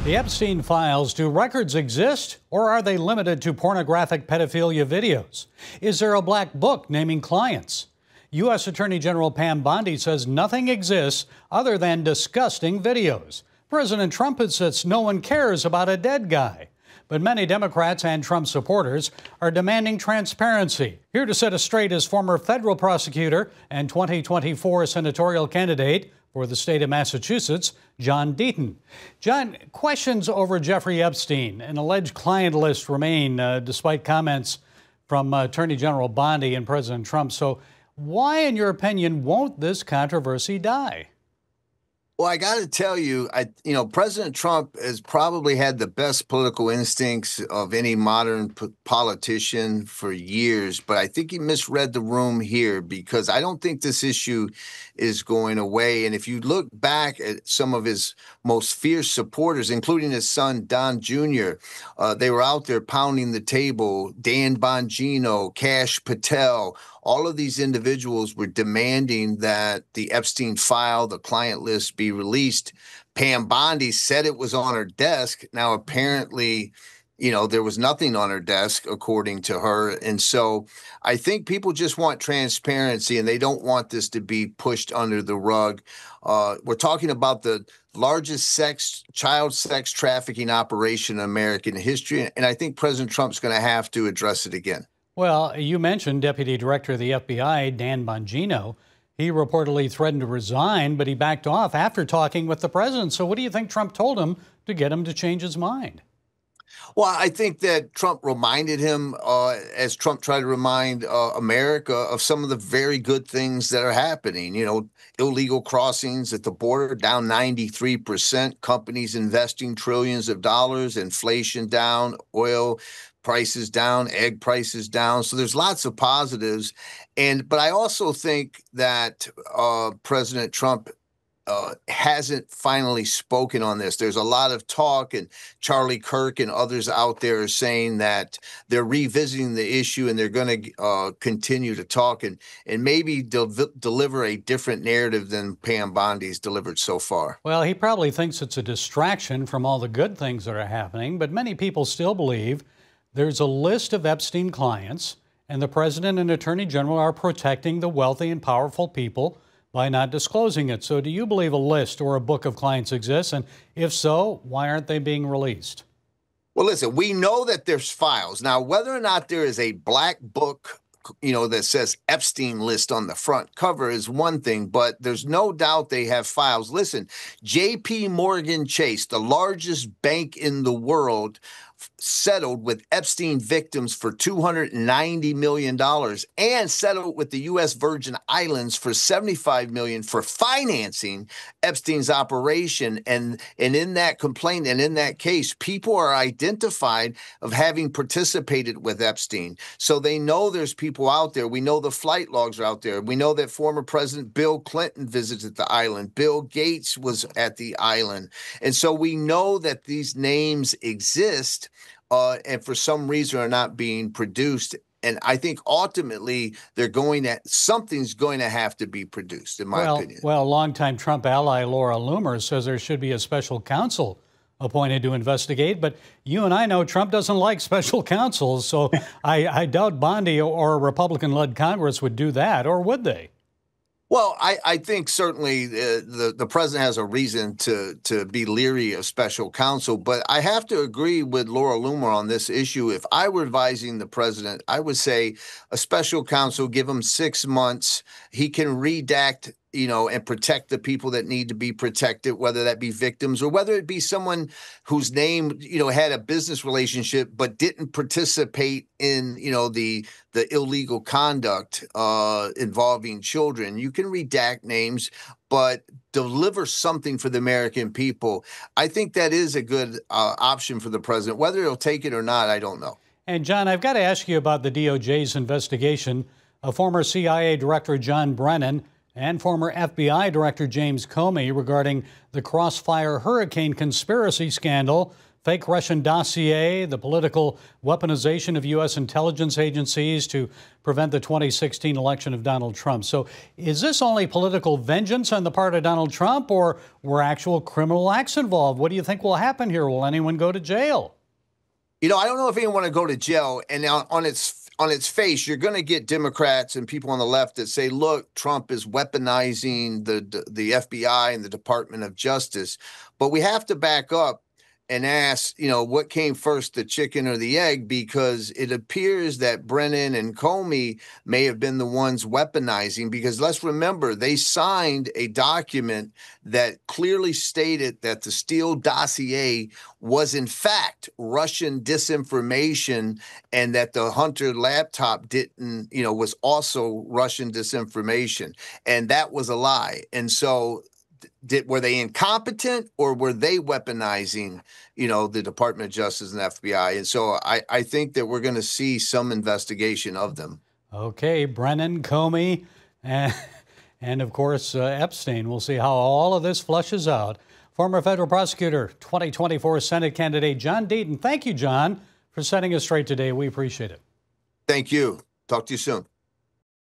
The Epstein files, do records exist or are they limited to pornographic pedophilia videos? Is there a black book naming clients? U.S. Attorney General Pam Bondi says nothing exists other than disgusting videos. President Trump insists no one cares about a dead guy. But many Democrats and Trump supporters are demanding transparency. Here to set us straight is former federal prosecutor and 2024 senatorial candidate for the state of Massachusetts, John Deaton. John, questions over Jeffrey Epstein, an alleged client list, remain despite comments from Attorney General Bondi and President Trump. So why, in your opinion, won't this controversy die? Well, I got to tell you, President Trump has probably had the best political instincts of any modern politician for years, but I think he misread the room here because I don't think this issue is going away. And if you look back at some of his most fierce supporters, including his son, Don Jr., they were out there pounding the table. Dan Bongino, Kash Patel, all of these individuals were demanding that the Epstein file, the client list, be released. Pam Bondi said it was on her desk. Now, apparently, there was nothing on her desk, according to her. And so I think people just want transparency and they don't want this to be pushed under the rug. We're talking about the largest child sex trafficking operation in American history. And I think President Trump's going to have to address it again. Well, you mentioned Deputy Director of the FBI, Dan Bongino. He reportedly threatened to resign, but he backed off after talking with the president. So what do you think Trump told him to get him to change his mind? Well, I think that Trump reminded him, as Trump tried to remind America, of some of the very good things that are happening. Illegal crossings at the border down 93%, companies investing trillions of dollars, inflation down, oil prices down, egg prices down. So there's lots of positives. But I also think that President Trump hasn't finally spoken on this. There's a lot of talk, and Charlie Kirk and others out there are saying that they're revisiting the issue and they're going to continue to talk and maybe deliver a different narrative than Pam Bondi's delivered so far. Well, he probably thinks it's a distraction from all the good things that are happening, but many people still believe there's a list of Epstein clients, and the president and attorney general are protecting the wealthy and powerful people by not disclosing it. So do you believe a list or a book of clients exists? And if so, why aren't they being released? Well, listen, we know that there's files. Now, whether or not there is a black book, that says Epstein list on the front cover is one thing, but there's no doubt they have files. Listen, J.P. Morgan Chase, the largest bank in the world, settled with Epstein victims for $290 million and settled with the U.S. Virgin Islands for $75 million for financing Epstein's operation. And in that complaint and in that case, people are identified of having participated with Epstein. So they know there's people out there. We know the flight logs are out there. We know that former President Bill Clinton visited the island. Bill Gates was at the island. And so we know that these names exist. And for some reason are not being produced. And I think ultimately something's going to have to be produced, in my opinion. Well, longtime Trump ally Laura Loomer says there should be a special counsel appointed to investigate. But you and I know Trump doesn't like special counsels. So I doubt Bondi or a Republican-led Congress would do that, or would they? Well, I think certainly the president has a reason to be leery of special counsel, but I have to agree with Laura Loomer on this issue. If I were advising the president, I would say a special counsel, give him 6 months. He can redact, and protect the people that need to be protected, whether that be victims or whether it be someone whose name, had a business relationship but didn't participate in, the illegal conduct involving children. You can redact names, but deliver something for the American people. I think that is a good option for the president. Whether he'll take it or not, I don't know. And John, I've got to ask you about the DOJ's investigation of former CIA Director John Brennan and former FBI Director James Comey regarding the Crossfire Hurricane conspiracy scandal fake Russian dossier, the political weaponization of U.S. intelligence agencies to prevent the 2016 election of Donald Trump. So is this only political vengeance on the part of Donald Trump, or were actual criminal acts involved? What do you think will happen here? Will anyone go to jail? You know, I don't know if anyone want to go to jail. And on its face, you're going to get Democrats and people on the left that say, look, Trump is weaponizing the FBI and the Department of Justice. But we have to back up and ask, you know, what came first, the chicken or the egg? Because it appears that Brennan and Comey may have been the ones weaponizing, because let's remember, they signed a document that clearly stated that the Steele dossier was in fact Russian disinformation, and that the Hunter laptop didn't, you know, was also Russian disinformation. And that was a lie. And so were they incompetent, or were they weaponizing, you know, the Department of Justice and FBI? And so I think that we're going to see some investigation of them. Okay, Brennan, Comey, and of course, Epstein. We'll see how all of this flushes out. Former federal prosecutor, 2024 Senate candidate John Deaton. Thank you, John, for setting us straight today. We appreciate it. Thank you. Talk to you soon.